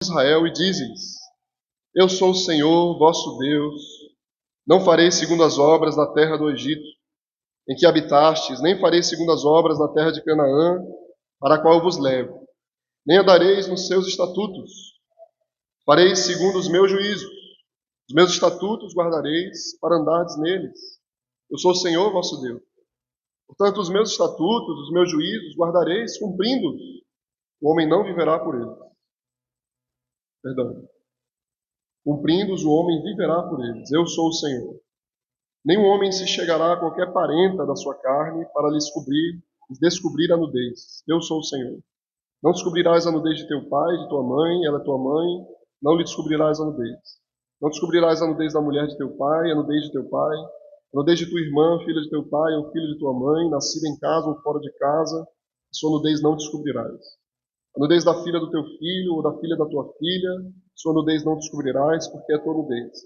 Israel e dizes: Eu sou o Senhor, vosso Deus. Não farei segundo as obras da terra do Egito, em que habitastes, nem farei segundo as obras da terra de Canaã, para a qual eu vos levo. Nem andareis nos seus estatutos. Farei segundo os meus juízos. Os meus estatutos guardareis para andardes neles. Eu sou o Senhor, vosso Deus. Portanto, os meus estatutos, os meus juízos guardareis, cumprindo-os. O homem não viverá por eles. Perdão. Cumprindo-os, o homem viverá por eles. Eu sou o Senhor. Nenhum homem se chegará a qualquer parenta da sua carne para lhes descobrir a nudez. Eu sou o Senhor. Não descobrirás a nudez de teu pai, de tua mãe, ela é tua mãe, não lhe descobrirás a nudez. Não descobrirás a nudez da mulher de teu pai, a nudez de teu pai, a nudez de tua irmã, filha de teu pai, ou filho de tua mãe, nascida em casa ou fora de casa, a sua nudez não descobrirás. A nudez da filha do teu filho ou da filha da tua filha, sua nudez não descobrirás, porque é tua nudez.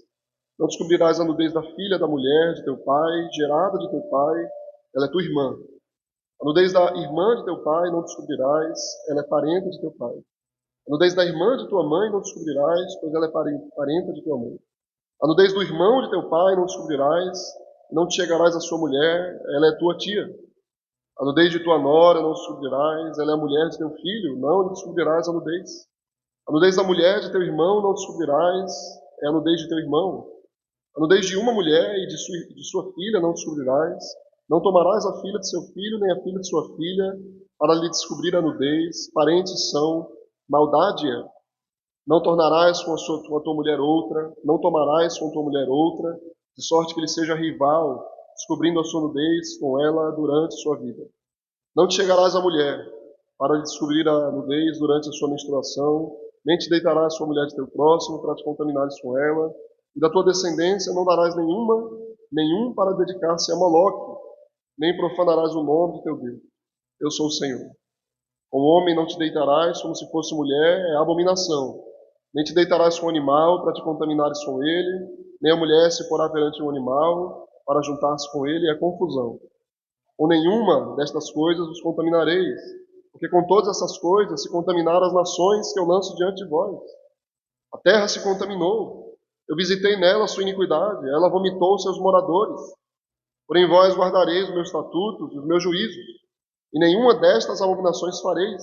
Não descobrirás a nudez da filha da mulher de teu pai, gerada de teu pai, ela é tua irmã. A nudez da irmã de teu pai não descobrirás, ela é parenta de teu pai. A nudez da irmã de tua mãe não descobrirás, pois ela é parenta de tua mãe. A nudez do irmão de teu pai não descobrirás, não te chegarás à sua mulher, ela é tua tia. A nudez de tua nora não descobrirás, ela é a mulher de teu filho, não descobrirás a nudez. A nudez da mulher de teu irmão não descobrirás, é a nudez de teu irmão. A nudez de uma mulher e de sua filha não descobrirás. Não tomarás a filha de seu filho, nem a filha de sua filha, para lhe descobrir a nudez. Parentes são, maldade é. Não tornarás com a tua mulher outra, não tomarás com tua mulher outra, de sorte que ele seja rival, descobrindo a sua nudez com ela durante sua vida. Não te chegarás à mulher, para lhe descobrir a nudez durante a sua menstruação, nem te deitarás com a mulher de teu próximo, para te contaminares com ela, e da tua descendência não darás nenhum para dedicar-se a Moloque, nem profanarás o nome de teu Deus. Eu sou o Senhor. Com o homem não te deitarás como se fosse mulher, é abominação. Nem te deitarás com o animal para te contaminares com ele, nem a mulher se porá perante o animal para juntar-se com ele, é confusão. Com nenhuma destas coisas os contaminareis, porque com todas essas coisas se contaminaram as nações que eu lanço diante de vós. A terra se contaminou, eu visitei nela a sua iniquidade, ela vomitou seus moradores. Porém vós guardareis os meus estatutos, os meus juízos, e nenhuma destas abominações fareis,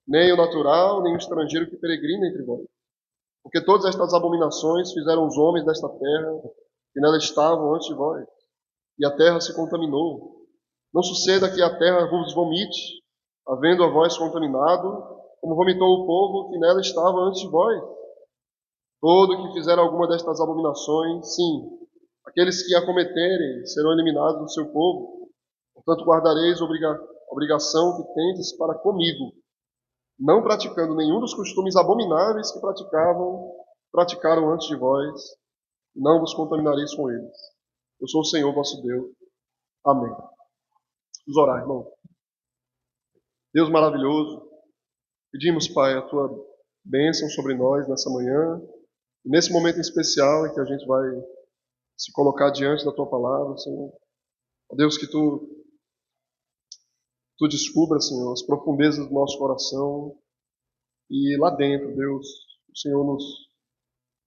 nem o natural, nem o estrangeiro que peregrina entre vós. Porque todas estas abominações fizeram os homens desta terra, que nela estavam antes de vós, e a terra se contaminou. Não suceda que a terra vos vomite, havendo a vós contaminado, como vomitou o povo que nela estava antes de vós. Todo que fizer alguma destas abominações, sim, aqueles que a cometerem serão eliminados do seu povo. Portanto, guardareis a obrigação que tendes para comigo, não praticando nenhum dos costumes abomináveis que praticaram antes de vós, não vos contaminareis com eles. Eu sou o Senhor vosso Deus. Amém. Vamos orar, irmão. Deus maravilhoso, pedimos, Pai, a tua bênção sobre nós nessa manhã, e nesse momento em especial em que a gente vai se colocar diante da tua palavra, Senhor. Ó Deus, que tu descubra, Senhor, as profundezas do nosso coração, e lá dentro, Deus, o Senhor nos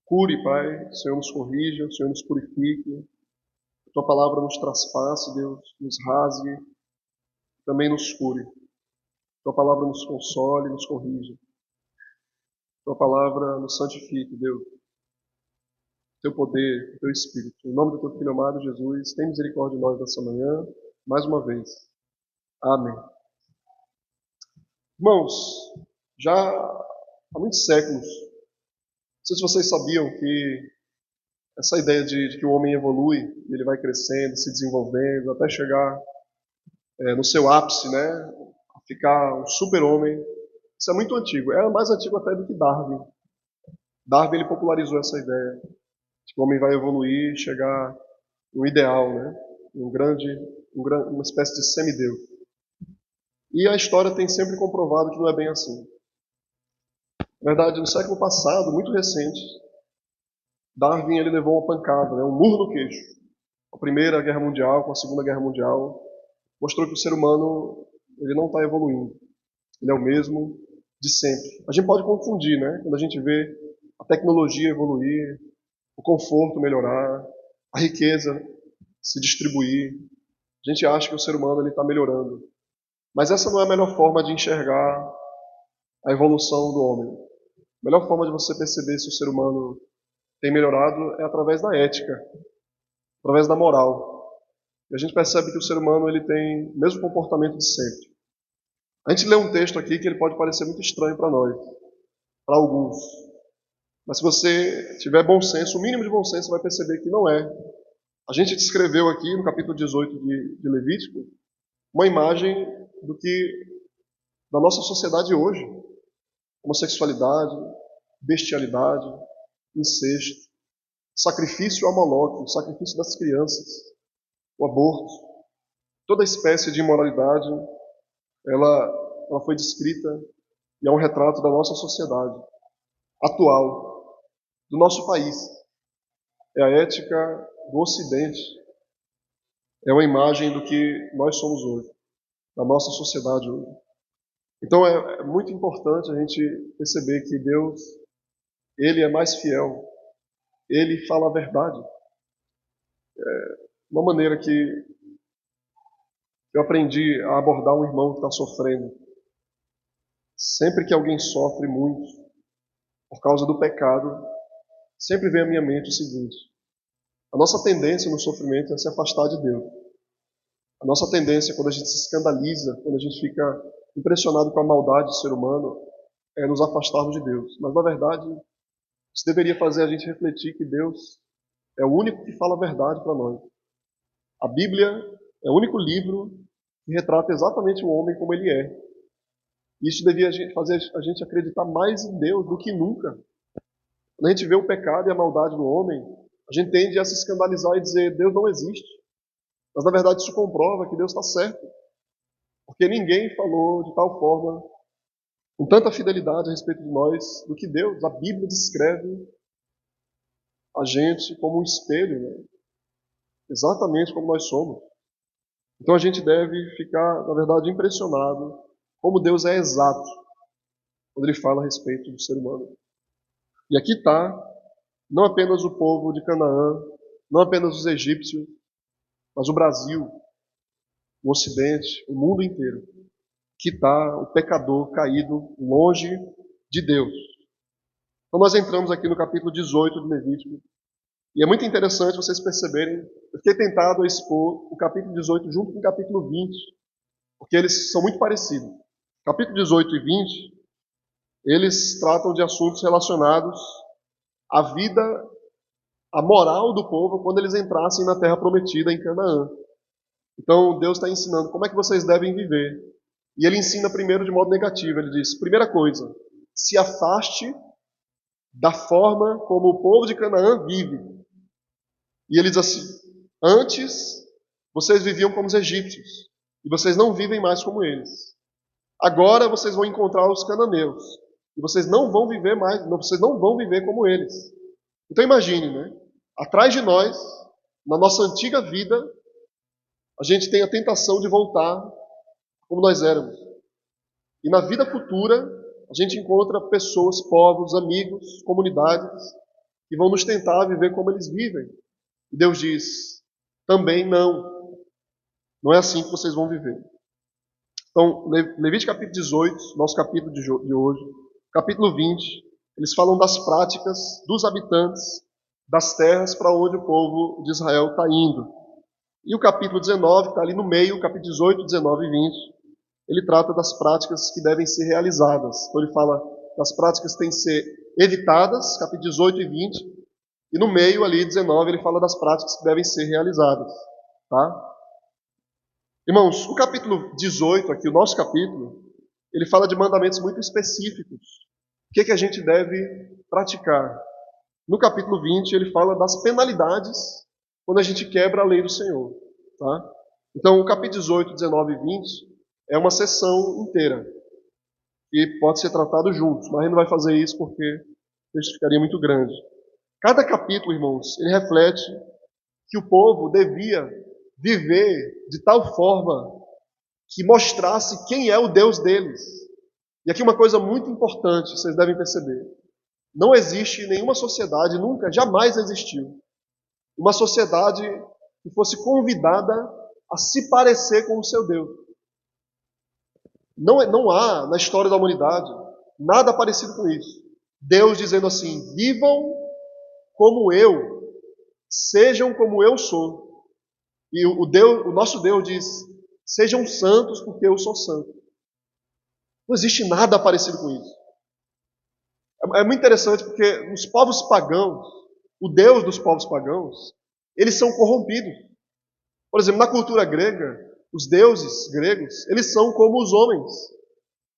cure, Pai, o Senhor nos corrija, o Senhor nos purifique, a tua palavra nos traspasse, Deus, nos rasgue, também nos cure. A tua palavra nos console, nos corrija. A tua palavra nos santifique, Deus. Teu poder, o teu Espírito. Em nome do teu Filho amado, Jesus, tem misericórdia de nós nessa manhã, mais uma vez. Amém. Irmãos, já há muitos séculos, não sei se vocês sabiam que essa ideia de que o homem evolui, ele vai crescendo, se desenvolvendo, até chegar no seu ápice, né, a ficar um super-homem, isso é muito antigo. É mais antigo até do que Darwin. Darwin ele popularizou essa ideia de que o homem vai evoluir, chegar no ideal, né, uma espécie de semideus. E a história tem sempre comprovado que não é bem assim. Na verdade, no século passado, muito recente, Darwin ele levou uma pancada, né, um murro no queixo. A Primeira Guerra Mundial, com a Segunda Guerra Mundial, mostrou que o ser humano ele não está evoluindo. Ele é o mesmo, de sempre. A gente pode confundir, né? Quando a gente vê a tecnologia evoluir, o conforto melhorar, a riqueza se distribuir, a gente acha que o ser humano está melhorando. Mas essa não é a melhor forma de enxergar a evolução do homem. A melhor forma de você perceber se o ser humano tem melhorado é através da ética, através da moral. E a gente percebe que o ser humano ele tem o mesmo comportamento de sempre. A gente lê um texto aqui que ele pode parecer muito estranho para nós, para alguns. Mas se você tiver bom senso, o mínimo de bom senso, você vai perceber que não é. A gente descreveu aqui no capítulo 18 de Levítico uma imagem da nossa sociedade hoje. Homossexualidade, bestialidade, incesto, sacrifício a Moloque, sacrifício das crianças, o aborto, toda espécie de imoralidade, ela foi descrita e é um retrato da nossa sociedade atual, do nosso país. É a ética do Ocidente, é uma imagem do que nós somos hoje, da nossa sociedade hoje. Então é muito importante a gente perceber que Deus, Ele é mais fiel, Ele fala a verdade. Uma maneira que eu aprendi a abordar um irmão que está sofrendo. Sempre que alguém sofre muito por causa do pecado, sempre vem à minha mente o seguinte: a nossa tendência no sofrimento é se afastar de Deus. A nossa tendência, quando a gente se escandaliza, quando a gente fica impressionado com a maldade do ser humano, é nos afastarmos de Deus. Mas, na verdade, isso deveria fazer a gente refletir que Deus é o único que fala a verdade para nós. A Bíblia é o único livro que retrata exatamente o homem como ele é. Isso devia fazer a gente acreditar mais em Deus do que nunca. Quando a gente vê o pecado e a maldade do homem, a gente tende a se escandalizar e dizer: Deus não existe. Mas, na verdade, isso comprova que Deus está certo. Porque ninguém falou de tal forma, com tanta fidelidade a respeito de nós, do que Deus. A Bíblia descreve a gente como um espelho, né? Exatamente como nós somos. Então a gente deve ficar, na verdade, impressionado como Deus é exato quando Ele fala a respeito do ser humano. E aqui está, não apenas o povo de Canaã, não apenas os egípcios, mas o Brasil, o Ocidente, o mundo inteiro. Que está o pecador caído longe de Deus. Então nós entramos aqui no capítulo 18 de Levítico, e é muito interessante vocês perceberem, eu fiquei tentado a expor o capítulo 18 junto com o capítulo 20, porque eles são muito parecidos. Capítulo 18 e 20, eles tratam de assuntos relacionados à vida, à moral do povo quando eles entrassem na terra prometida em Canaã. Então Deus está ensinando como é que vocês devem viver. E ele ensina primeiro de modo negativo. Ele diz: primeira coisa, se afaste da forma como o povo de Canaã vive. E ele diz assim: antes vocês viviam como os egípcios, e vocês não vivem mais como eles. Agora vocês vão encontrar os cananeus, e vocês não vão viver mais, vocês não vão viver como eles. Então imagine, né? Atrás de nós, na nossa antiga vida, a gente tem a tentação de voltar como nós éramos. E na vida futura, a gente encontra pessoas, povos, amigos, comunidades, que vão nos tentar viver como eles vivem. E Deus diz: também não. Não é assim que vocês vão viver. Então, Levítico capítulo 18, nosso capítulo de hoje, capítulo 20, eles falam das práticas dos habitantes das terras para onde o povo de Israel está indo. E o capítulo 19, que está ali no meio, o capítulo 18, 19 e 20, ele trata das práticas que devem ser realizadas. Então ele fala das práticas que têm que ser evitadas, capítulo 18 e 20, e no meio ali, 19, ele fala das práticas que devem ser realizadas. Tá? Irmãos, o capítulo 18 aqui, o nosso capítulo, ele fala de mandamentos muito específicos. O que a gente deve praticar? No capítulo 20, ele fala das penalidades quando a gente quebra a lei do Senhor. Tá? Então, o capítulo 18, 19 e 20 é uma sessão inteira e pode ser tratado juntos, mas a gente não vai fazer isso porque o texto ficaria muito grande. Cada capítulo, irmãos, ele reflete que o povo devia viver de tal forma que mostrasse quem é o Deus deles. E aqui uma coisa muito importante, vocês devem perceber. Não existe nenhuma sociedade, nunca, jamais existiu, uma sociedade que fosse convidada a se parecer com o seu Deus. Não há na história da humanidade nada parecido com isso. Deus dizendo assim: vivam como eu, sejam como eu sou. E o nosso Deus diz: sejam santos porque eu sou santo. Não existe nada parecido com isso. É muito interessante porque os povos pagãos, o Deus dos povos pagãos, eles são corrompidos. Por exemplo, na cultura grega, os deuses gregos, eles são como os homens.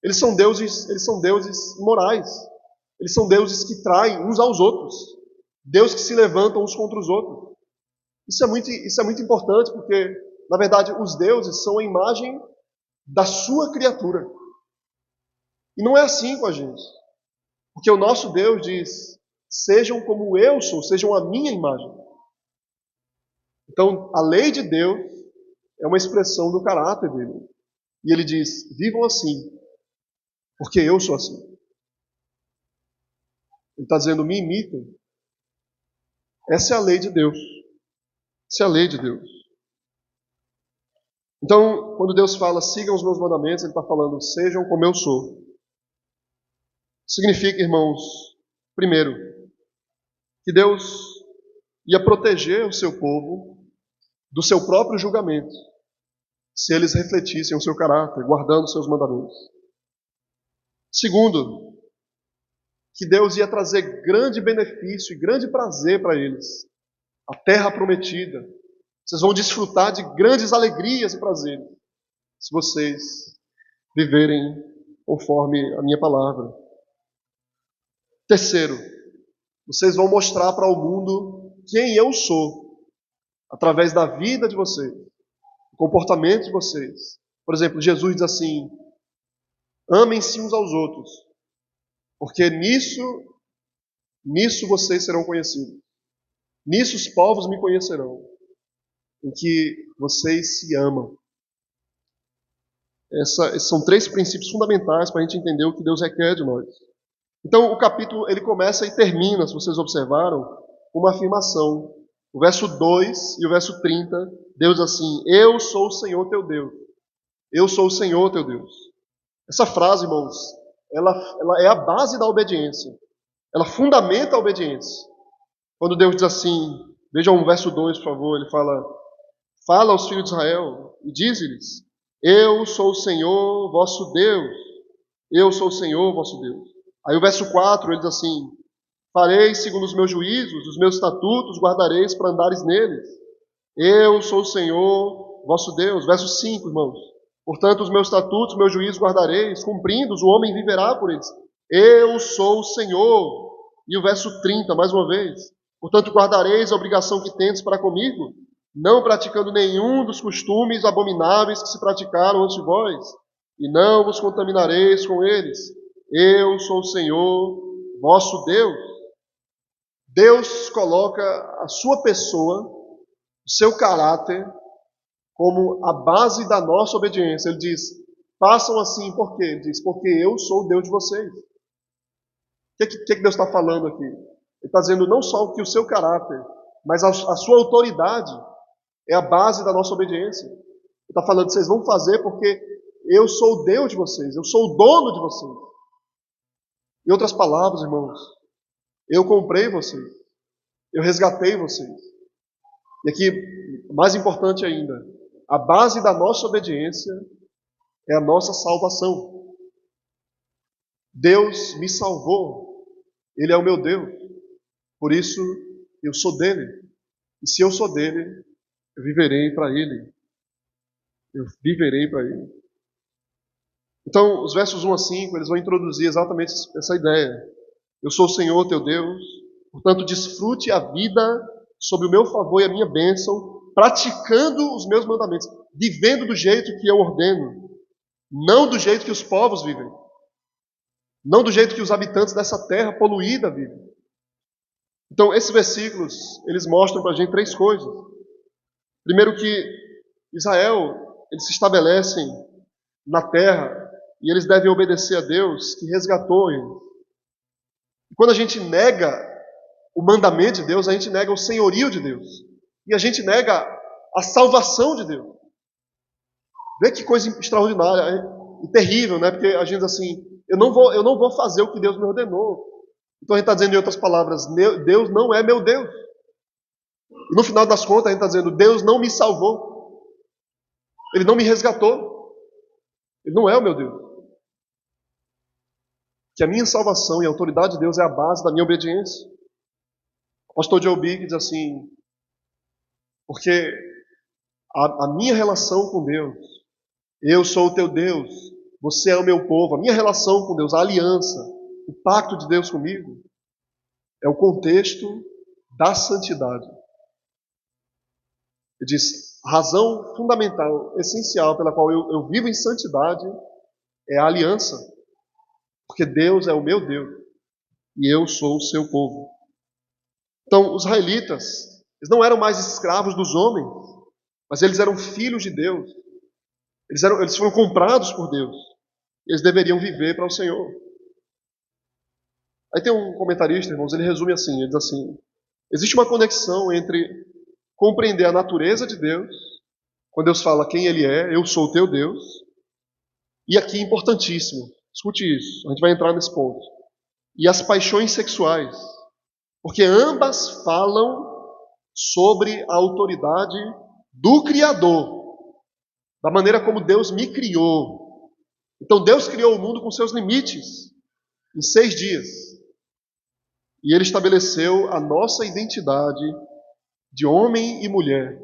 Eles são deuses morais. Eles são deuses que traem uns aos outros. Deuses que se levantam uns contra os outros. Isso é muito importante porque, na verdade, os deuses são a imagem da sua criatura. E não é assim com a gente. Porque o nosso Deus diz: sejam como eu sou, sejam a minha imagem. Então, a lei de Deus é uma expressão do caráter dele. E ele diz: vivam assim, porque eu sou assim. Ele está dizendo: me imitem. Essa é a lei de Deus. Essa é a lei de Deus. Então, quando Deus fala: sigam os meus mandamentos, ele está falando: sejam como eu sou. Significa, irmãos, primeiro, que Deus ia proteger o seu povo do seu próprio julgamento, se eles refletissem o seu caráter, guardando os seus mandamentos. Segundo, que Deus ia trazer grande benefício e grande prazer para eles. A terra prometida. Vocês vão desfrutar de grandes alegrias e prazeres, se vocês viverem conforme a minha palavra. Terceiro, vocês vão mostrar para o mundo quem eu sou, através da vida de vocês, do comportamento de vocês. Por exemplo, Jesus diz assim: amem-se uns aos outros, porque nisso vocês serão conhecidos. Nisso os povos me conhecerão, em que vocês se amam. Esses são 3 princípios fundamentais para a gente entender o que Deus requer de nós. Então, o capítulo ele começa e termina, se vocês observaram, com uma afirmação. O verso 2 e o verso 30, Deus diz assim: eu sou o Senhor teu Deus. Eu sou o Senhor teu Deus. Essa frase, irmãos, ela é a base da obediência. Ela fundamenta a obediência. Quando Deus diz assim, vejam o verso 2, por favor, ele fala aos filhos de Israel e diz-lhes: eu sou o Senhor vosso Deus. Eu sou o Senhor vosso Deus. Aí o verso 4, ele diz assim: fareis segundo os meus juízos, os meus estatutos guardareis para andares neles. Eu sou o Senhor vosso Deus. Verso 5, irmãos: portanto, os meus estatutos, meus juízos guardareis, cumprindo-os, o homem viverá por eles. Eu sou o Senhor. E o verso 30, mais uma vez: portanto, guardareis a obrigação que tendes para comigo, não praticando nenhum dos costumes abomináveis que se praticaram antes de vós, e não vos contaminareis com eles. Eu sou o Senhor vosso Deus. Deus coloca a sua pessoa, o seu caráter, como a base da nossa obediência. Ele diz: façam assim, por quê? Ele diz: porque eu sou o Deus de vocês. O que Deus está falando aqui? Ele está dizendo não só que o seu caráter, mas a sua autoridade é a base da nossa obediência. Ele está falando: vocês vão fazer porque eu sou o Deus de vocês, eu sou o dono de vocês. Em outras palavras, irmãos, eu comprei vocês, eu resgatei vocês. E aqui, mais importante ainda, a base da nossa obediência é a nossa salvação. Deus me salvou, Ele é o meu Deus, por isso eu sou dele. E se eu sou dele, eu viverei para Ele. Eu viverei para Ele. Então, os versos 1 a 5, eles vão introduzir exatamente essa ideia. Eu sou o Senhor teu Deus, portanto desfrute a vida sob o meu favor e a minha bênção, praticando os meus mandamentos, vivendo do jeito que eu ordeno, não do jeito que os povos vivem, não do jeito que os habitantes dessa terra poluída vivem. Então, esses versículos, eles mostram para a gente 3 coisas. Primeiro que Israel, eles se estabelecem na terra e eles devem obedecer a Deus que resgatou eles. E quando a gente nega o mandamento de Deus, a gente nega o senhorio de Deus. E a gente nega a salvação de Deus. Vê que coisa extraordinária e terrível, né? Porque a gente diz assim, eu não vou fazer o que Deus me ordenou. Então a gente está dizendo em outras palavras, Deus não é meu Deus. E no final das contas a gente está dizendo, Deus não me salvou. Ele não me resgatou. Ele não é o meu Deus. Que a minha salvação e a autoridade de Deus é a base da minha obediência. O pastor Joe Big diz assim, porque a minha relação com Deus, eu sou o teu Deus, você é o meu povo, a minha relação com Deus, a aliança, o pacto de Deus comigo, é o contexto da santidade. Ele diz, a razão fundamental, essencial pela qual eu vivo em santidade é a aliança. Porque Deus é o meu Deus e eu sou o seu povo. Então, os israelitas, eles não eram mais escravos dos homens, mas eles eram filhos de Deus. Eles foram comprados por Deus. Eles deveriam viver para o Senhor. Aí tem um comentarista, irmãos, ele resume assim, ele diz assim, existe uma conexão entre compreender a natureza de Deus, quando Deus fala quem Ele é, eu sou o teu Deus, e aqui importantíssimo, escute isso, a gente vai entrar nesse ponto, e as paixões sexuais, porque ambas falam sobre a autoridade do Criador, da maneira como Deus me criou. Então Deus criou o mundo com seus limites, em 6 dias, e Ele estabeleceu a nossa identidade de homem e mulher.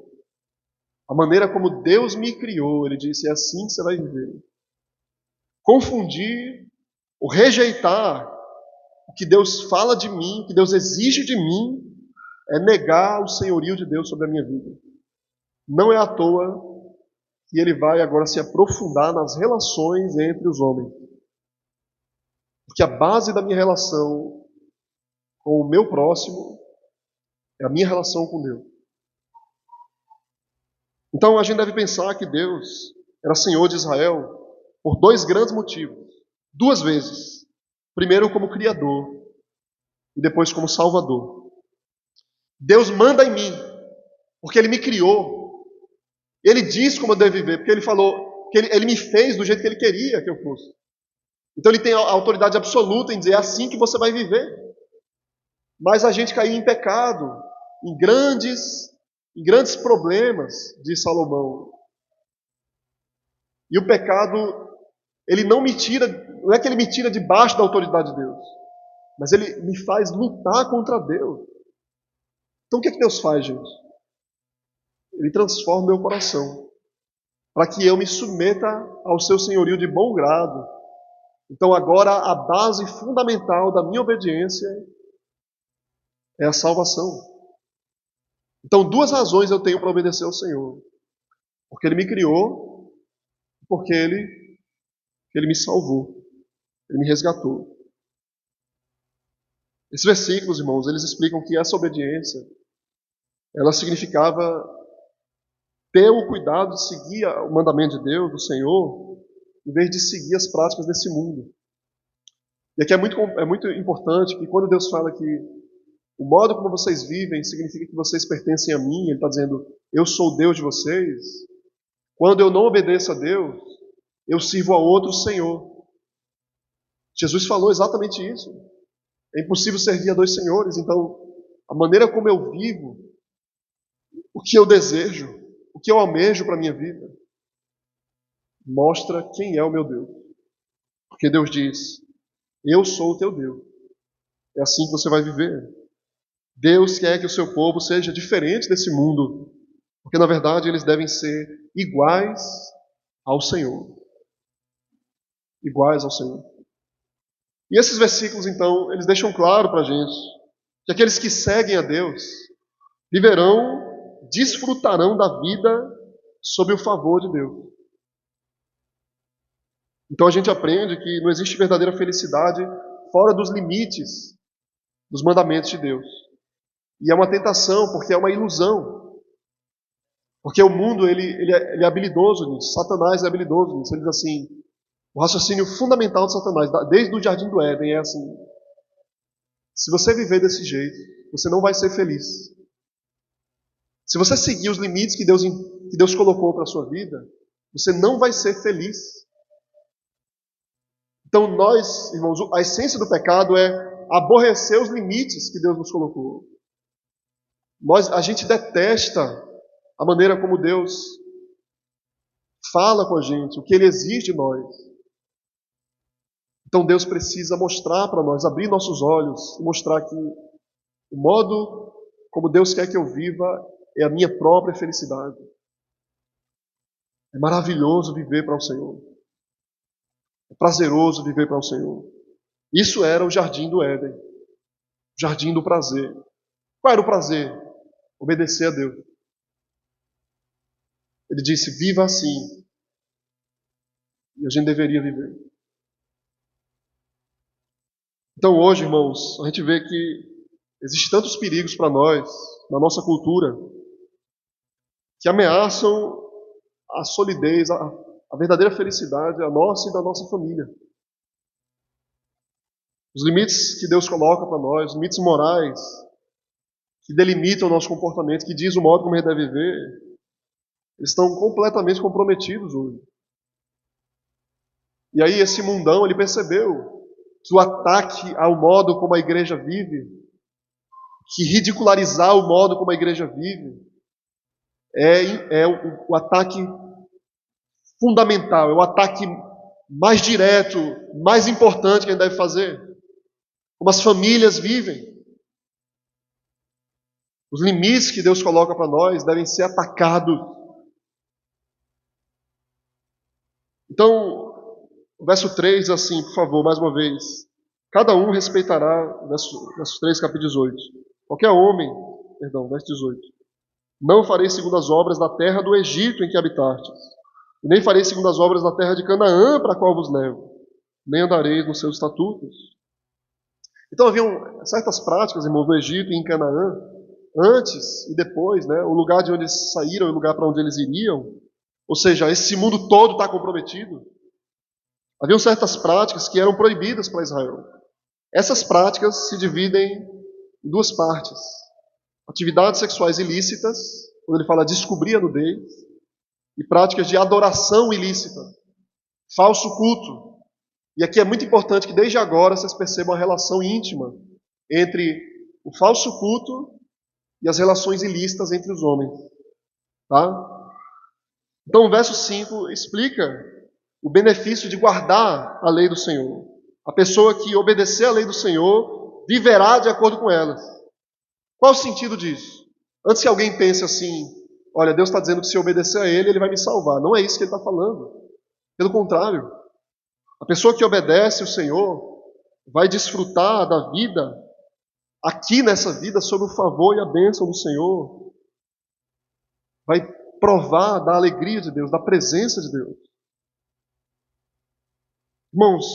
A maneira como Deus me criou, Ele disse, é assim que você vai viver. Confundir ou rejeitar o que Deus fala de mim, o que Deus exige de mim, é negar o senhorio de Deus sobre a minha vida. Não é à toa que Ele vai agora se aprofundar nas relações entre os homens. Porque a base da minha relação com o meu próximo é a minha relação com Deus. Então a gente deve pensar que Deus era Senhor de Israel por 2 grandes motivos. 2 vezes. Primeiro como Criador e depois como Salvador. Deus manda em mim, porque Ele me criou. Ele diz como eu devo viver, porque Ele falou que Ele me fez do jeito que Ele queria que eu fosse. Então Ele tem a autoridade absoluta em dizer, é assim que você vai viver. Mas a gente caiu em pecado, em grandes problemas de Salomão. E o pecado, ele não é que ele me tira debaixo da autoridade de Deus, mas ele me faz lutar contra Deus. Então o que Deus faz, gente? Ele transforma meu coração, para que eu me submeta ao seu senhorio de bom grado. Então agora a base fundamental da minha obediência é a salvação. Então 2 razões eu tenho para obedecer ao Senhor. Porque Ele me criou, porque Ele me salvou, Ele me resgatou. Esses versículos, irmãos, eles explicam que essa obediência, ela significava ter o cuidado de seguir o mandamento de Deus, do Senhor, em vez de seguir as práticas desse mundo. E aqui é muito importante que quando Deus fala que o modo como vocês vivem significa que vocês pertencem a mim, Ele está dizendo, eu sou o Deus de vocês. Quando eu não obedeço a Deus, eu sirvo a outro Senhor. Jesus falou exatamente isso. É impossível servir a 2 senhores. Então, a maneira como eu vivo, o que eu desejo, o que eu almejo para a minha vida, mostra quem é o meu Deus. Porque Deus diz, eu sou o teu Deus. É assim que você vai viver. Deus quer que o seu povo seja diferente desse mundo, porque na verdade eles devem ser iguais ao Senhor. Iguais ao Senhor. E esses versículos, então, eles deixam claro para a gente que aqueles que seguem a Deus desfrutarão da vida sob o favor de Deus. Então a gente aprende que não existe verdadeira felicidade fora dos limites dos mandamentos de Deus. E é uma tentação, porque é uma ilusão. Porque o mundo ele é habilidoso nisso, Satanás é habilidoso nisso. Ele diz assim, O raciocínio fundamental de Satanás, desde o Jardim do Éden, é assim: se você viver desse jeito, você não vai ser feliz. Se você seguir os limites que Deus colocou para a sua vida, você não vai ser feliz. Então nós, irmãos, a essência do pecado é aborrecer os limites que Deus nos colocou. A gente detesta a maneira como Deus fala com a gente, o que Ele exige de nós. Então Deus precisa mostrar para nós, abrir nossos olhos e mostrar que o modo como Deus quer que eu viva é a minha própria felicidade. É maravilhoso viver para o Senhor. É prazeroso viver para o Senhor. Isso era o jardim do Éden. O jardim do prazer. Qual era o prazer? Obedecer a Deus. Ele disse: viva assim. E a gente deveria viver. Então hoje, irmãos, a gente vê que existem tantos perigos para nós, na nossa cultura, que ameaçam a solidez, a verdadeira felicidade, a nossa e da nossa família. Os limites que Deus coloca para nós, os limites morais, que delimitam o nosso comportamento, que diz o modo como a gente deve viver, eles estão completamente comprometidos hoje. E aí esse mundão, ele percebeu que o ataque ao modo como a igreja vive, que ridicularizar o modo como a igreja vive, é o ataque fundamental, é o ataque mais direto, mais importante que a gente deve fazer. Como as famílias vivem. Os limites que Deus coloca para nós devem ser atacados. Então, o verso 3 diz assim, por favor, mais uma vez. Cada um respeitará, verso 3, capítulo 18. Qualquer homem, verso 18. Não farei segundo as obras da terra do Egito em que habitastes, e nem farei segundo as obras da terra de Canaã para a qual vos levo, nem andareis nos seus estatutos. Então haviam certas práticas, irmãos, no Egito e em Canaã, antes e depois, né, o lugar de onde eles saíram e o lugar para onde eles iriam, ou seja, esse mundo todo está comprometido. Haviam certas práticas que eram proibidas para Israel. Essas práticas se dividem em duas partes. Atividades sexuais ilícitas, quando ele fala descobrir a nudez, e práticas de adoração ilícita, falso culto. E aqui é muito importante que desde agora vocês percebam a relação íntima entre o falso culto e as relações ilícitas entre os homens. Tá? Então o verso 5 explica o benefício de guardar a lei do Senhor. A pessoa que obedecer à lei do Senhor viverá de acordo com elas. Qual o sentido disso? Antes que alguém pense assim, olha, Deus está dizendo que se eu obedecer a Ele, Ele vai me salvar. Não é isso que Ele está falando. Pelo contrário, a pessoa que obedece o Senhor vai desfrutar da vida, aqui nessa vida, sob o favor e a bênção do Senhor. Vai provar da alegria de Deus, da presença de Deus. Irmãos,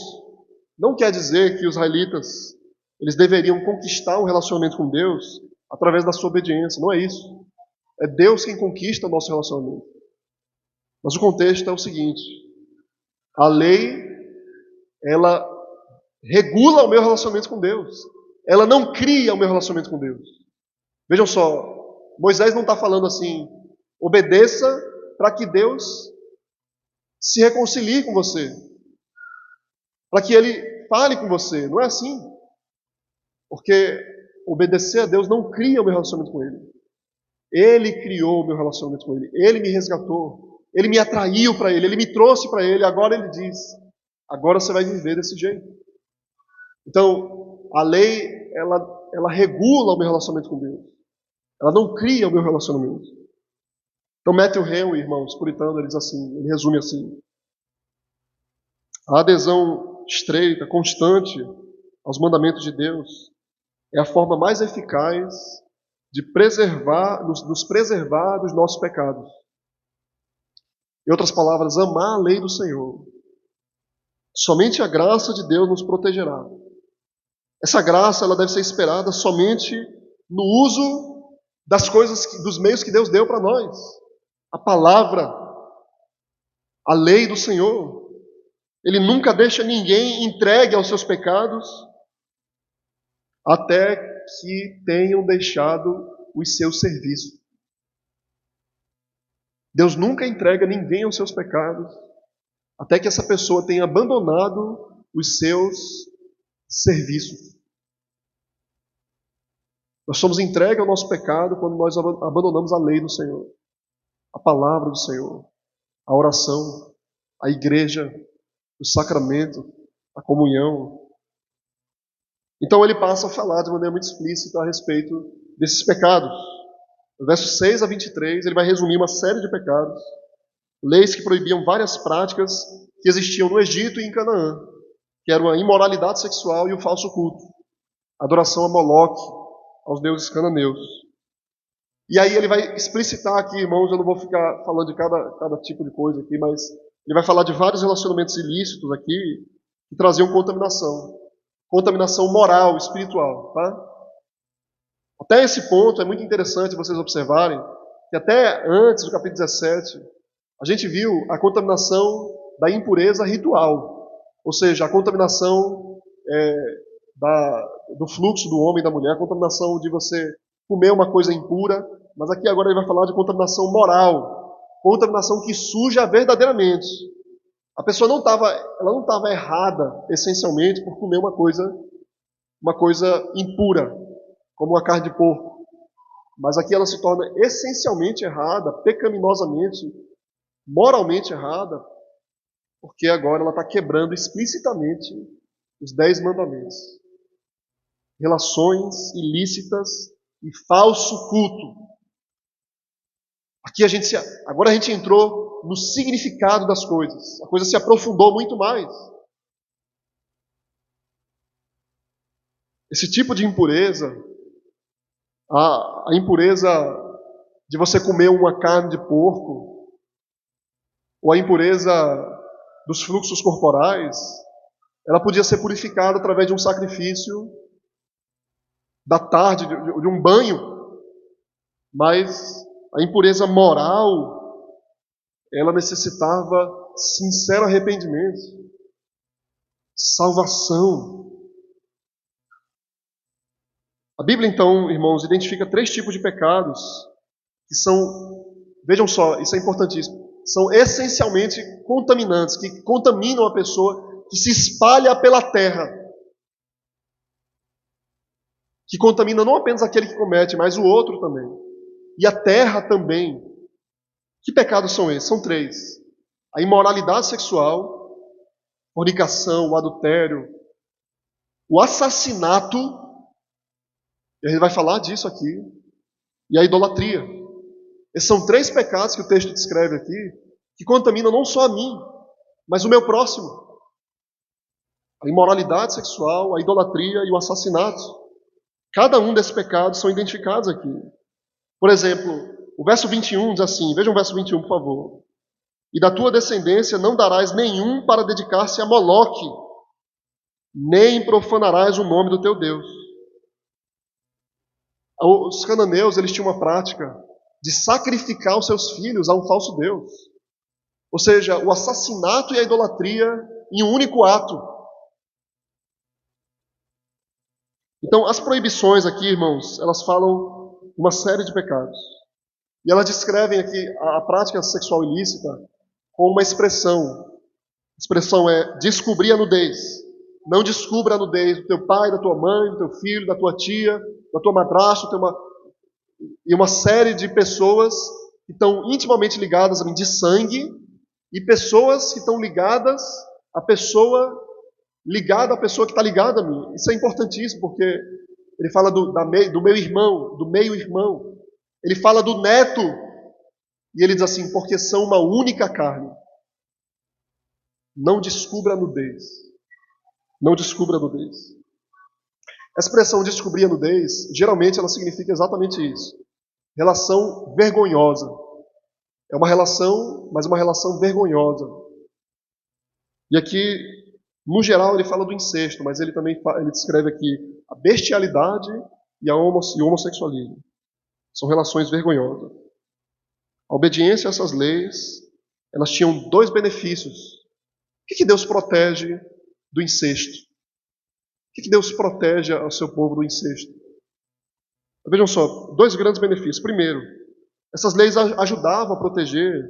não quer dizer que os israelitas eles deveriam conquistar um relacionamento com Deus através da sua obediência. Não é isso. É Deus quem conquista o nosso relacionamento. Mas o contexto é o seguinte: a lei, ela regula o meu relacionamento com Deus. Ela não cria o meu relacionamento com Deus. Vejam só, Moisés não está falando assim, obedeça para que Deus se reconcilie com você. Para que Ele fale com você. Não é assim. Porque obedecer a Deus não cria o meu relacionamento com Ele. Ele criou o meu relacionamento com Ele. Ele me resgatou. Ele me atraiu para Ele. Ele me trouxe para Ele. Agora Ele diz, agora você vai viver desse jeito. Então, a lei, ela regula o meu relacionamento com Deus. Ela não cria o meu relacionamento. Então, Matthew Henry, irmãos, puritano, ele diz assim, ele resume assim: a adesão estreita, constante aos mandamentos de Deus é a forma mais eficaz de nos preservar dos nossos pecados. Em outras palavras, amar a lei do Senhor. Somente a graça de Deus nos protegerá. Essa graça ela deve ser esperada somente no uso das coisas, dos meios que Deus deu para nós. A palavra, a lei do Senhor. Ele nunca deixa ninguém entregue aos seus pecados até que tenham deixado os seus serviços. Deus nunca entrega ninguém aos seus pecados até que essa pessoa tenha abandonado os seus serviços. Nós somos entregues ao nosso pecado quando nós abandonamos a lei do Senhor, a palavra do Senhor, a oração, a igreja, o sacramento, a comunhão. Então ele passa a falar de maneira muito explícita a respeito desses pecados. No versos 6 a 23, ele vai resumir uma série de pecados, leis que proibiam várias práticas que existiam no Egito e em Canaã, que eram a imoralidade sexual e o falso culto, a adoração a Moloque, aos deuses cananeus. E aí ele vai explicitar aqui, irmãos, eu não vou ficar falando de cada tipo de coisa aqui, mas ele vai falar de vários relacionamentos ilícitos aqui que traziam contaminação. Contaminação moral, espiritual, tá? Até esse ponto é muito interessante vocês observarem que até antes do capítulo 17, a gente viu a contaminação da impureza ritual, ou seja, a contaminação do fluxo do homem e da mulher, a contaminação de você comer uma coisa impura, mas aqui agora ele vai falar de contaminação moral, contaminação que suja verdadeiramente. A pessoa não estava errada essencialmente por comer uma coisa impura, como uma carne de porco. Mas aqui ela se torna essencialmente errada, pecaminosamente, moralmente errada, porque agora ela está quebrando explicitamente os 10 mandamentos. Relações ilícitas e falso culto. Aqui agora a gente entrou no significado das coisas. A coisa se aprofundou muito mais. Esse tipo de impureza, a impureza de você comer uma carne de porco, ou a impureza dos fluxos corporais, ela podia ser purificada através de um sacrifício da tarde, de um banho, mas a impureza moral, ela necessitava sincero arrependimento, salvação. A Bíblia, então, irmãos, identifica 3 tipos de pecados que são, vejam só, isso é importantíssimo, são essencialmente contaminantes, que contaminam a pessoa, que se espalha pela terra, que contamina não apenas aquele que comete, mas o outro também. E a terra também. Que pecados são esses? São 3. A imoralidade sexual, fornicação, o adultério, o assassinato, e a gente vai falar disso aqui, e a idolatria. Esses são 3 pecados que o texto descreve aqui, que contaminam não só a mim, mas o meu próximo. A imoralidade sexual, a idolatria e o assassinato. Cada um desses pecados são identificados aqui. Por exemplo, o verso 21 diz assim, vejam o verso 21, por favor. E da tua descendência não darás nenhum para dedicar-se a Moloque, nem profanarás o nome do teu Deus. Os cananeus, eles tinham uma prática de sacrificar os seus filhos a um falso Deus. Ou seja, o assassinato e a idolatria em um único ato. Então, as proibições aqui, irmãos, elas falam uma série de pecados. E elas descrevem aqui a prática sexual ilícita com uma expressão. A expressão é descobrir a nudez. Não descubra a nudez do teu pai, da tua mãe, do teu filho, da tua tia, da tua madrasta, e uma série de pessoas que estão intimamente ligadas a mim de sangue, e pessoas que estão ligadas à pessoa ligada à pessoa que está ligada a mim. Isso é importantíssimo, porque ele fala do meu irmão, do meio-irmão. Ele fala do neto, e ele diz assim, porque são uma única carne. Não descubra a nudez. Não descubra a nudez. A expressão descobrir a nudez, geralmente ela significa exatamente isso. Relação vergonhosa. É uma relação, mas uma relação vergonhosa. E aqui, no geral, ele fala do incesto, mas ele também ele descreve aqui a bestialidade e o homossexualismo. São relações vergonhosas. A obediência a essas leis, elas tinham 2 benefícios que Deus protege do incesto? O que Deus protege ao seu povo do incesto? Vejam só, dois grandes benefícios. Primeiro, essas leis ajudavam a proteger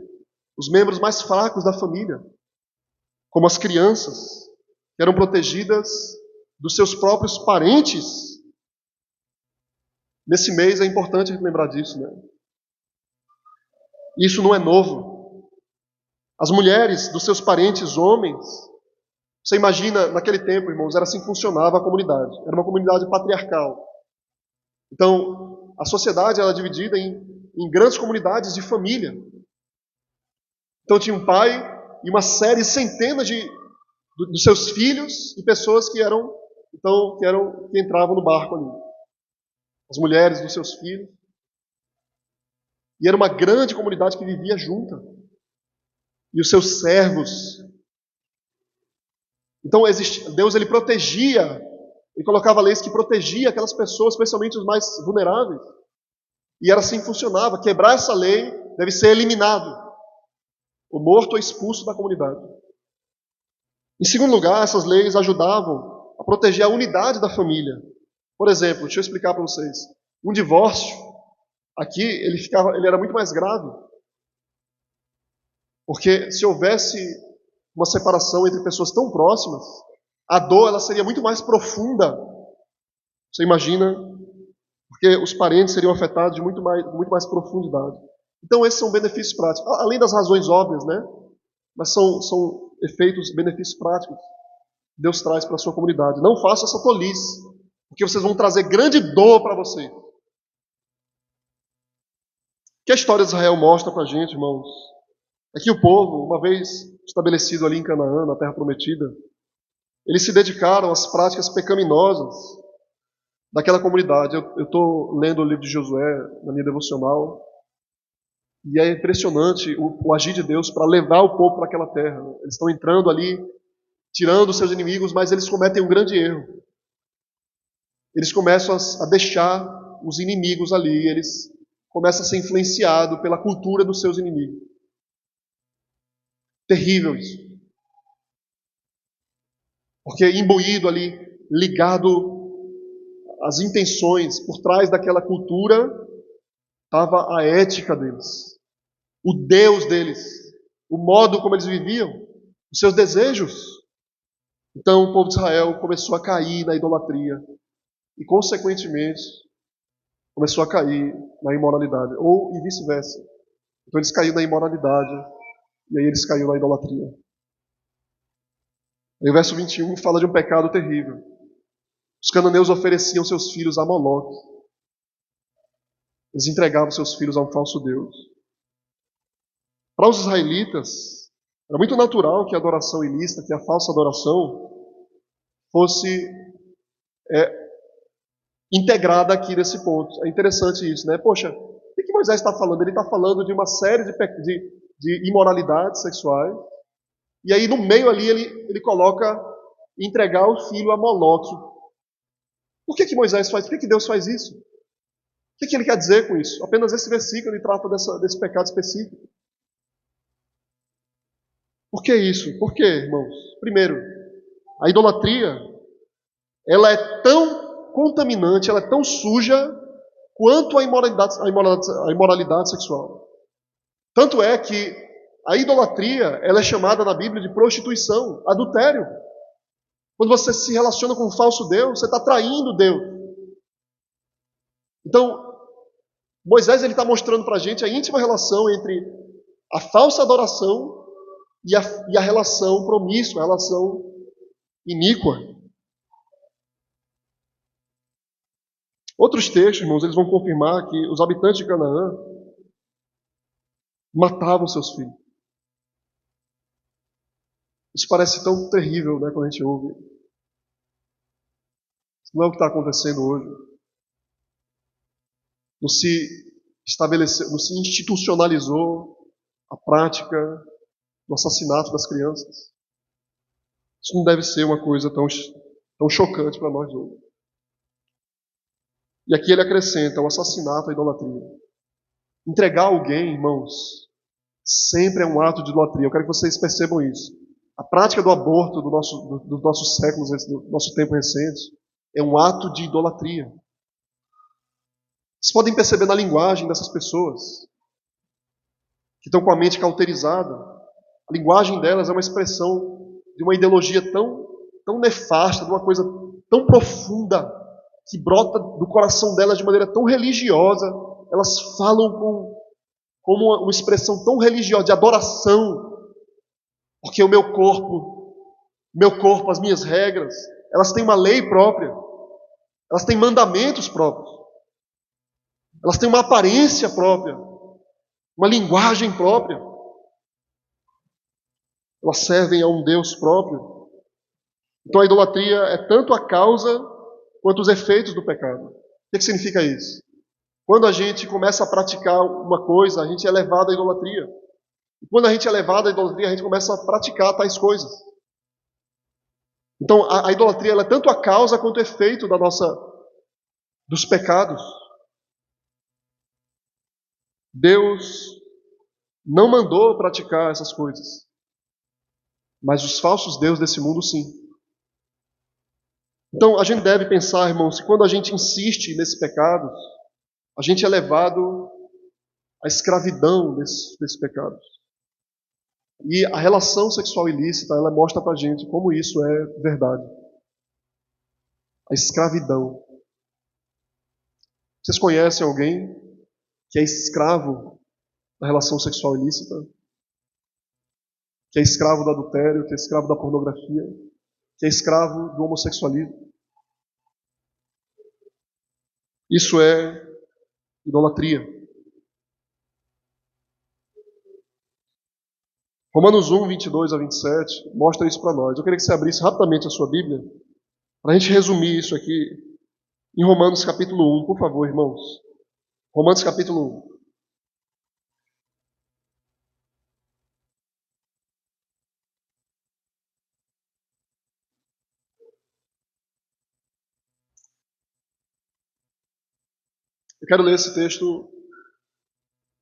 os membros mais fracos da família, como as crianças, que eram protegidas dos seus próprios parentes. Nesse mês é importante lembrar disso, né? Isso não é novo. As mulheres dos seus parentes homens, você imagina, naquele tempo, irmãos, era assim que funcionava a comunidade. Era uma comunidade patriarcal. Então, a sociedade era dividida em grandes comunidades de família. Então, tinha um pai e uma série, centenas dos seus filhos e pessoas que entravam no barco ali. As mulheres dos seus filhos. E era uma grande comunidade que vivia junta. E os seus servos. Então, Deus ele protegia, ele colocava leis que protegia aquelas pessoas, especialmente os mais vulneráveis. E era assim que funcionava. Quebrar essa lei deve ser eliminado. O morto é expulso da comunidade. Em segundo lugar, essas leis ajudavam a proteger a unidade da família. Por exemplo, deixa eu explicar para vocês. Um divórcio, aqui, ele era muito mais grave. Porque se houvesse uma separação entre pessoas tão próximas, a dor ela seria muito mais profunda. Você imagina? Porque os parentes seriam afetados de muito mais profundidade. Então, esses são benefícios práticos. Além das razões óbvias, né? Mas são efeitos, benefícios práticos que Deus traz para a sua comunidade. Não faça essa tolice, porque vocês vão trazer grande dor para você. O que a história de Israel mostra para a gente, irmãos, é que o povo, uma vez estabelecido ali em Canaã, na Terra Prometida, eles se dedicaram às práticas pecaminosas daquela comunidade. Eu estou lendo o livro de Josué na minha devocional, e é impressionante o agir de Deus para levar o povo para aquela terra. Eles estão entrando ali, tirando os seus inimigos, mas eles cometem um grande erro. Eles começam a deixar os inimigos ali, eles começam a ser influenciados pela cultura dos seus inimigos. Terrível isso. Porque imbuído ali, ligado às intenções, por trás daquela cultura, estava a ética deles, o Deus deles, o modo como eles viviam, os seus desejos. Então o povo de Israel começou a cair na idolatria e, consequentemente, começou a cair na imoralidade, ou e vice-versa. Então eles caíram na imoralidade e aí eles caíram na idolatria. Aí o verso 21 fala de um pecado terrível. Os cananeus ofereciam seus filhos a Moloque. Eles entregavam seus filhos a um falso Deus. Para os israelitas, era muito natural que a adoração ilícita, que a falsa adoração, fosse integrada aqui nesse ponto. É interessante isso, né? Poxa, o que Moisés está falando? Ele está falando de uma série de imoralidades sexuais. E aí no meio ali ele coloca entregar o filho a Moloque. Por que Moisés faz? Por que Deus faz isso? O que ele quer dizer com isso? Apenas esse versículo ele trata desse pecado específico. Por que isso? Por que, irmãos? Primeiro, a idolatria, ela é tão contaminante, ela é tão suja quanto a imoralidade sexual. Tanto é que a idolatria, ela é chamada na Bíblia de prostituição, adultério. Quando você se relaciona com um falso Deus, você está traindo Deus. Então, Moisés está mostrando para a gente a íntima relação entre a falsa adoração e a relação promíscua, a relação iníqua. Outros textos, irmãos, eles vão confirmar que os habitantes de Canaã matavam seus filhos. Isso parece tão terrível, né, quando a gente ouve. Isso não é o que está acontecendo hoje. Não se estabeleceu, não se institucionalizou a prática do assassinato das crianças. Isso não deve ser uma coisa tão chocante para nós hoje. E aqui ele acrescenta o assassinato, a idolatria. Entregar alguém, irmãos, sempre é um ato de idolatria. Eu quero que vocês percebam isso. A prática do aborto dos nossos séculos, do nosso tempo recente, é um ato de idolatria. Vocês podem perceber na linguagem dessas pessoas que estão com a mente cauterizada. A linguagem delas é uma expressão de uma ideologia tão nefasta, de uma coisa tão profunda, que brota do coração delas de maneira tão religiosa. Elas falam com uma expressão tão religiosa, de adoração, porque o meu corpo, as minhas regras, elas têm uma lei própria, elas têm mandamentos próprios, elas têm uma aparência própria, uma linguagem própria. Elas servem a um Deus próprio. Então a idolatria é tanto a causa quanto os efeitos do pecado. O que significa isso? Quando a gente começa a praticar uma coisa, a gente é levado à idolatria. E quando a gente é levado à idolatria, a gente começa a praticar tais coisas. Então a idolatria ela é tanto a causa quanto o efeito dos pecados. Deus não mandou praticar essas coisas, mas os falsos deuses desse mundo sim. Então a gente deve pensar, irmãos, que quando a gente insiste nesse pecado, a gente é levado à escravidão desses pecados. E a relação sexual ilícita, ela mostra pra gente como isso é verdade. A escravidão. Vocês conhecem alguém que é escravo da relação sexual ilícita? Que é escravo do adultério, que é escravo da pornografia, que é escravo do homossexualismo? Isso é idolatria. Romanos 1, 22 a 27 mostra isso para nós. Eu queria que você abrisse rapidamente a sua Bíblia para a gente resumir isso aqui em Romanos capítulo 1, por favor, irmãos. Romanos capítulo 1. Eu quero ler esse texto para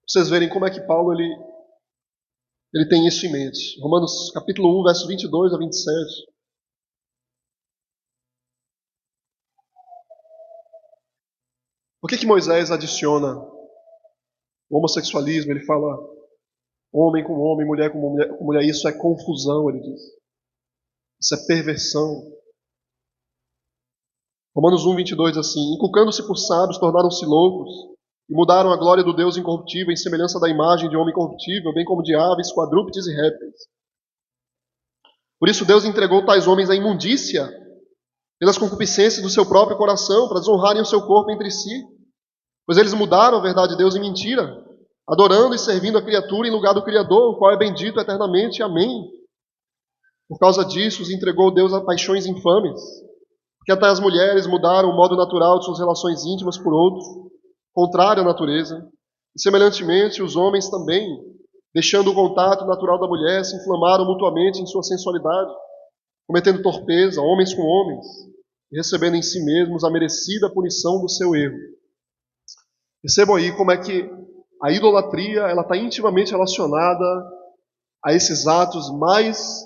vocês verem como é que Paulo ele tem isso em mente. Romanos capítulo 1, versos 22 a 27. Por que Moisés adiciona o homossexualismo? Ele fala homem com homem, mulher com mulher. Isso é confusão, ele diz. Isso é perversão. Romanos 1, 22 diz assim: inculcando-se por sábios, tornaram-se loucos e mudaram a glória do Deus incorruptível em semelhança da imagem de homem corruptível, bem como de aves, quadrúpedes e répteis. Por isso Deus entregou tais homens à imundícia pelas concupiscências do seu próprio coração, para desonrarem o seu corpo entre si. Pois eles mudaram a verdade de Deus em mentira, adorando e servindo a criatura em lugar do Criador, o qual é bendito eternamente. Amém. Por causa disso, os entregou Deus a paixões infames, porque até as mulheres mudaram o modo natural de suas relações íntimas por outro, contrário à natureza. E semelhantemente, os homens também, deixando o contato natural da mulher, se inflamaram mutuamente em sua sensualidade, cometendo torpeza, homens com homens, e recebendo em si mesmos a merecida punição do seu erro. Percebam aí como é que a idolatria ela está intimamente relacionada a esses atos mais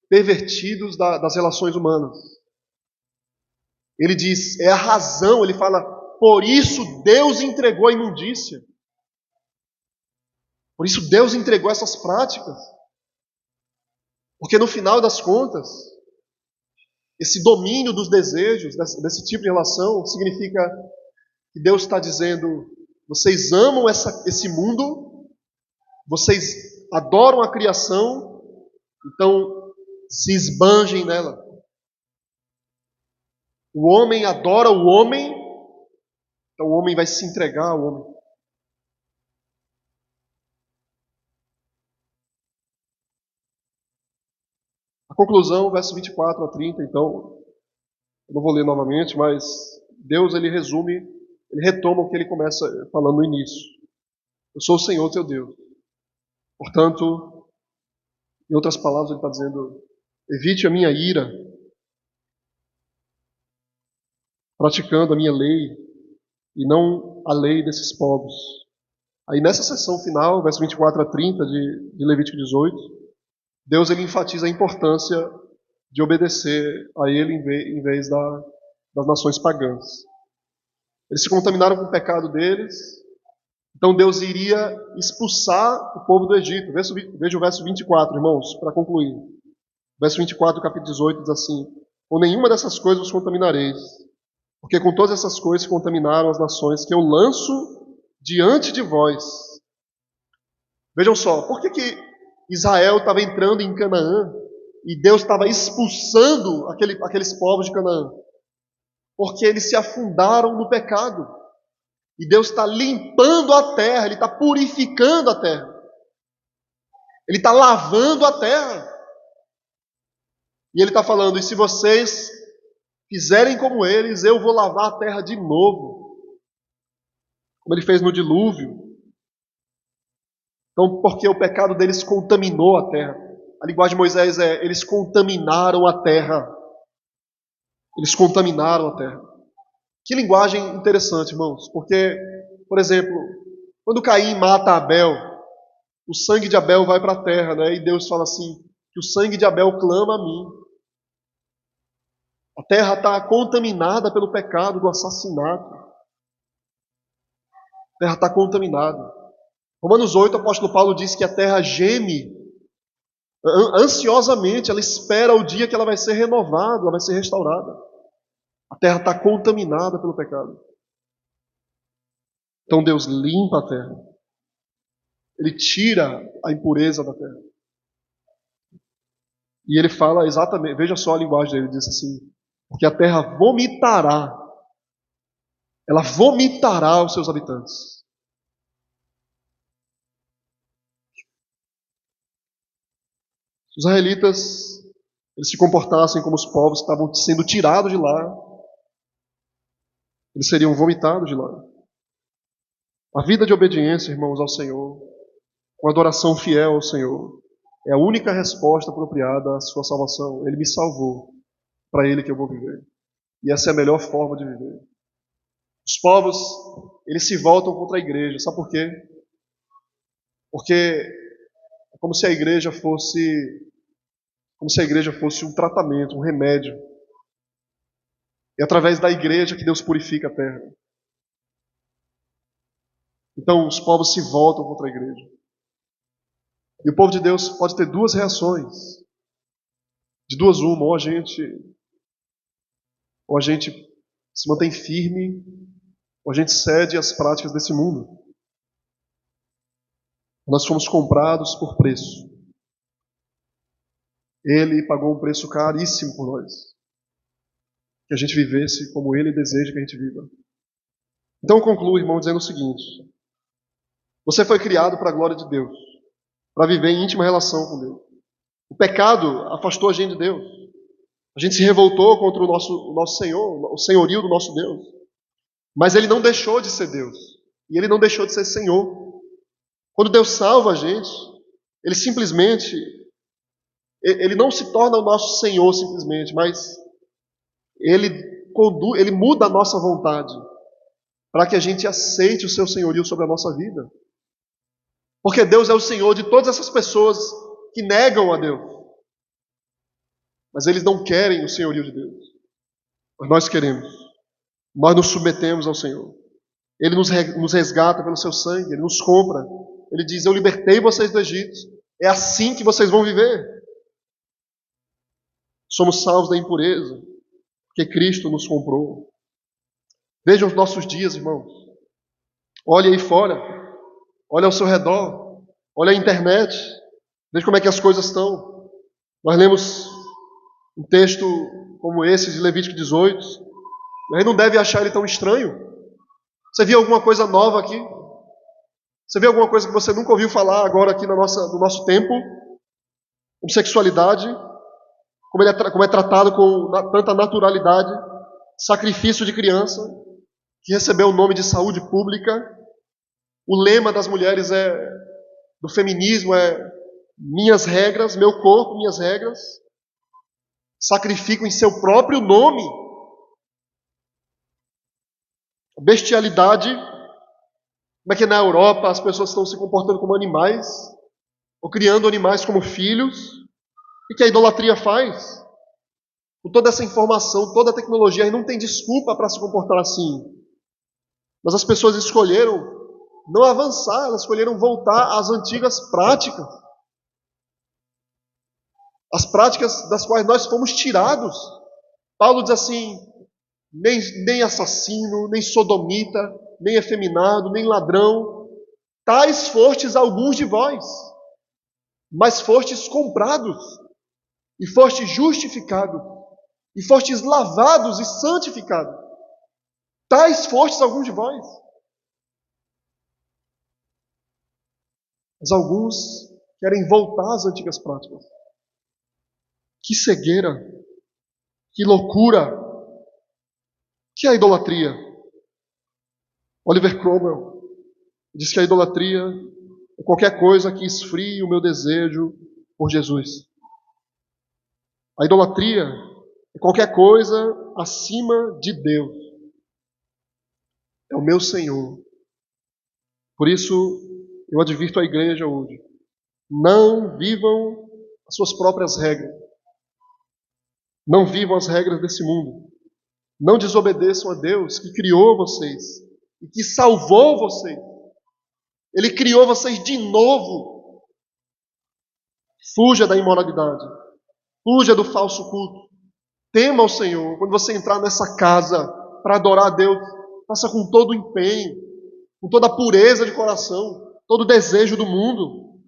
pervertidos das relações humanas. Ele diz, é a razão, ele fala, por isso Deus entregou a imundícia. Por isso Deus entregou essas práticas. Porque no final das contas, esse domínio dos desejos, desse tipo de relação, significa que Deus está dizendo, vocês amam esse mundo, vocês adoram a criação, então se esbanjem nela. O homem adora o homem, então o homem vai se entregar ao homem. A conclusão, verso 24 a 30, então, eu não vou ler novamente, mas Deus ele resume, ele retoma o que ele começa falando no início. Eu sou o Senhor teu Deus. Portanto, em outras palavras, ele está dizendo, evite a minha ira, praticando a minha lei, e não a lei desses povos. Aí nessa seção final, verso 24 a 30 de Levítico 18, Deus ele enfatiza a importância de obedecer a Ele em vez das nações pagãs. Eles se contaminaram com o pecado deles, então Deus iria expulsar o povo do Egito. Veja o verso 24, irmãos, para concluir. Verso 24 do capítulo 18 diz assim: com nenhuma dessas coisas vos contaminareis, porque com todas essas coisas se contaminaram as nações que eu lanço diante de vós. Vejam só, por que Israel estava entrando em Canaã e Deus estava expulsando aqueles povos de Canaã? Porque eles se afundaram no pecado. E Deus está limpando a terra, Ele está purificando a terra. Ele está lavando a terra. E Ele está falando, e se vocês fizerem como eles, eu vou lavar a terra de novo. Como Ele fez no dilúvio. Então, porque o pecado deles contaminou a terra. A linguagem de Moisés é, eles contaminaram a terra. Eles contaminaram a terra. Que linguagem interessante, irmãos. Porque, por exemplo, quando Caim mata Abel, o sangue de Abel vai para a terra, né? E Deus fala assim, que o sangue de Abel clama a mim. A terra está contaminada pelo pecado do assassinato. A terra está contaminada. Romanos 8, o apóstolo Paulo diz que a terra geme ansiosamente, ela espera o dia que ela vai ser renovada, ela vai ser restaurada. A terra está contaminada pelo pecado. Então Deus limpa a terra. Ele tira a impureza da terra. E ele fala exatamente, veja só a linguagem dele, ele diz assim, porque a terra vomitará, ela vomitará os seus habitantes. Os israelitas, eles se comportassem como os povos que estavam sendo tirados de lá, eles seriam vomitados de lá. A vida de obediência, irmãos, ao Senhor, com adoração fiel ao Senhor, é a única resposta apropriada à sua salvação. Ele me salvou, para Ele que eu vou viver. E essa é a melhor forma de viver. Os povos, eles se voltam contra a igreja. Sabe por quê? Porque é como se a igreja fosse um tratamento, um remédio. É através da igreja que Deus purifica a terra. Então os povos se voltam contra a igreja. E o povo de Deus pode ter duas reações. De duas uma, ou a gente se mantém firme, ou a gente cede às práticas desse mundo. Nós fomos comprados por preço. Ele pagou um preço caríssimo por nós. Que a gente vivesse como Ele deseja que a gente viva. Então eu concluo, irmão, dizendo o seguinte. Você foi criado para a glória de Deus. Para viver em íntima relação com Deus. O pecado afastou a gente de Deus. A gente se revoltou contra o nosso Senhor, o senhorio do nosso Deus. Mas Ele não deixou de ser Deus. E Ele não deixou de ser Senhor. Quando Deus salva a gente, Ele simplesmente, Ele não se torna o nosso Senhor simplesmente, mas Ele muda a nossa vontade para que a gente aceite o seu senhorio sobre a nossa vida. Porque Deus é o Senhor de todas essas pessoas que negam a Deus. Mas eles não querem o senhorio de Deus. Mas nós queremos. Nós nos submetemos ao Senhor. Ele nos resgata pelo seu sangue, Ele nos compra. Ele diz, eu libertei vocês do Egito. É assim que vocês vão viver. Somos salvos da impureza, porque Cristo nos comprou. Vejam os nossos dias, irmãos. Olhe aí fora. Olhe ao seu redor. Olhe a internet. Veja como é que as coisas estão. Nós lemos um texto como esse de Levítico 18. A gente não deve achar ele tão estranho. Você viu alguma coisa nova aqui? Você viu alguma coisa que você nunca ouviu falar agora aqui no nosso tempo? Como sexualidade, como é tratado com tanta naturalidade, sacrifício de criança, que recebeu o nome de saúde pública. O lema das mulheres do feminismo é minhas regras, meu corpo, minhas regras. Sacrificam em seu próprio nome. Bestialidade. Como é que na Europa as pessoas estão se comportando como animais, ou criando animais como filhos. O que a idolatria faz? Com toda essa informação, toda a tecnologia, aí não tem desculpa para se comportar assim. Mas as pessoas escolheram não avançar, elas escolheram voltar às antigas práticas. As práticas das quais nós fomos tirados. Paulo diz assim, nem assassino, nem sodomita, nem efeminado, nem ladrão. Tais fostes alguns de vós, mas fostes comprados, e fostes justificados, e fostes lavados e santificados. Tais fostes alguns de vós. Mas alguns querem voltar às antigas práticas. Que cegueira, que loucura, que é a idolatria? Oliver Cromwell diz que a idolatria é qualquer coisa que esfrie o meu desejo por Jesus. A idolatria é qualquer coisa acima de Deus. É o meu Senhor. Por isso, eu advirto a igreja hoje. Não vivam as suas próprias regras. Não vivam as regras desse mundo. Não desobedeçam a Deus que criou vocês e que salvou vocês. Ele criou vocês de novo. Fuja da imoralidade. Fuja do falso culto. Tema o Senhor. Quando você entrar nessa casa para adorar a Deus, faça com todo o empenho, com toda a pureza de coração, todo o desejo do mundo.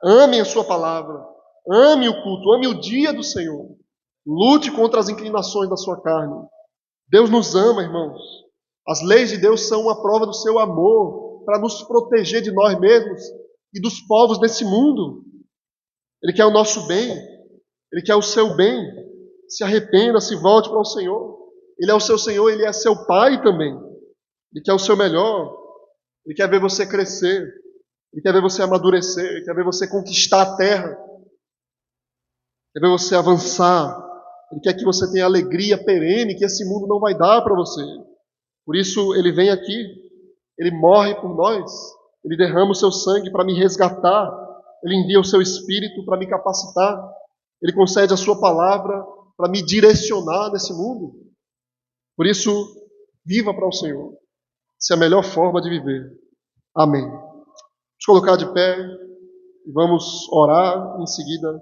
Ame a sua palavra. Ame o culto. Ame o dia do Senhor. Lute contra as inclinações da sua carne. Deus nos ama, irmãos. As leis de Deus são uma prova do seu amor para nos proteger de nós mesmos e dos povos desse mundo. Ele quer o nosso bem. Ele quer o seu bem. Se arrependa, se volte para o Senhor. Ele é o seu Senhor, Ele é seu Pai também. Ele quer o seu melhor. Ele quer ver você crescer. Ele quer ver você amadurecer. Ele quer ver você conquistar a terra. Ele quer ver você avançar. Ele quer que você tenha alegria perene que esse mundo não vai dar para você. Por isso Ele vem aqui. Ele morre por nós. Ele derrama o seu sangue para me resgatar. Ele envia o seu Espírito para me capacitar. Ele concede a sua palavra para me direcionar nesse mundo. Por isso, viva para o Senhor. Essa é a melhor forma de viver. Amém. Vamos colocar de pé e vamos orar, em seguida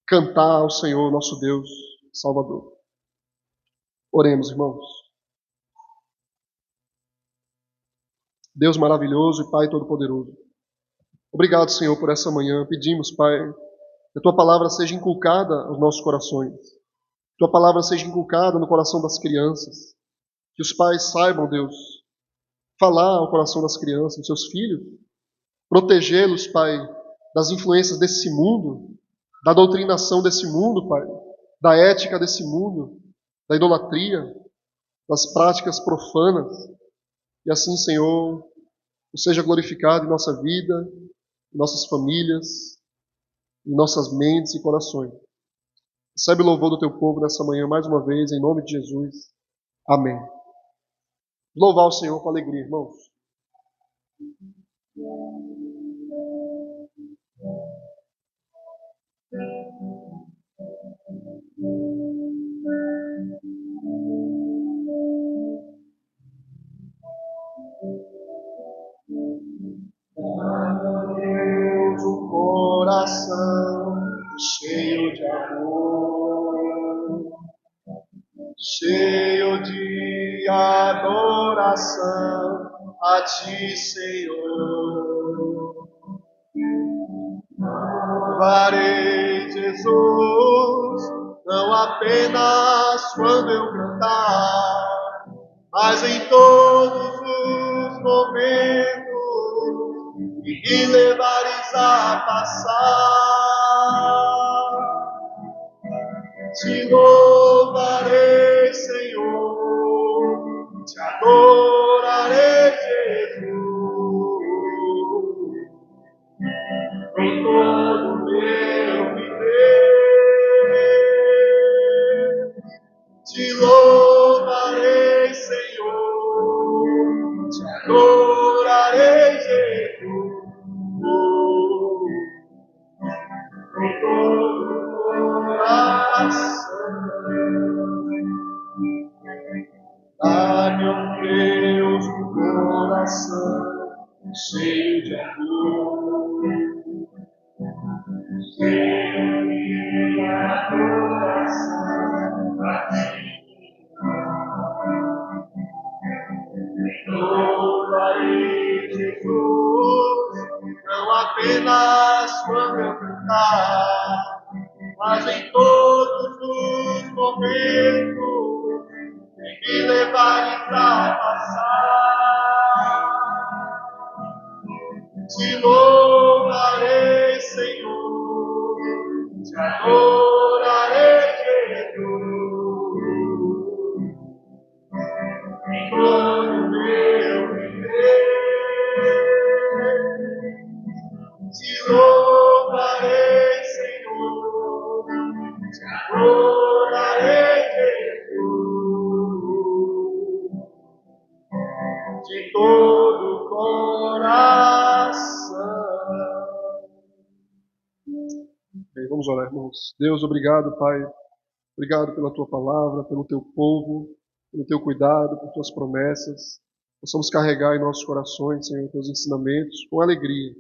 cantar ao Senhor, nosso Deus Salvador. Oremos, irmãos. Deus maravilhoso e Pai todo-poderoso. Obrigado, Senhor, por essa manhã. Pedimos, Pai, que a Tua palavra seja inculcada aos nossos corações. Que a Tua palavra seja inculcada no coração das crianças. Que os pais saibam, Deus, falar ao coração das crianças, dos seus filhos. Protegê-los, Pai, das influências desse mundo, da doutrinação desse mundo, Pai, da ética desse mundo, da idolatria, das práticas profanas. E assim, Senhor, Tu seja glorificado em nossa vida, em nossas famílias, em nossas mentes e corações. Recebe o louvor do Teu povo nessa manhã mais uma vez, em nome de Jesus. Amém. Louvar o Senhor com alegria, irmãos. Deus, um coração cheio de amor, cheio de adoração a Ti, Senhor. Louvarei Jesus, não apenas quando eu cantar, mas em todos os momentos e me levares a passar. Te louvarei, Senhor, te adorarei, Jesus, com todo o meu viver. Te louvarei, Senhor, te adorarei, Jesus, com todo o cheio de amor, cheio de adoração a ti. Louvarei Jesus, não apenas quando eu cantar, mas em todos os momentos em que levares a passar. Te louvarei, Senhor, te adorarei, Jesus, em todo meu viver. Te louvarei, Senhor, te adorarei, Jesus, de todo o coração. Bem, vamos orar, irmãos. Deus, obrigado, Pai. Obrigado pela Tua palavra, pelo Teu povo, pelo Teu cuidado, por Tuas promessas. Possamos carregar em nossos corações, Senhor, Teus ensinamentos com alegria.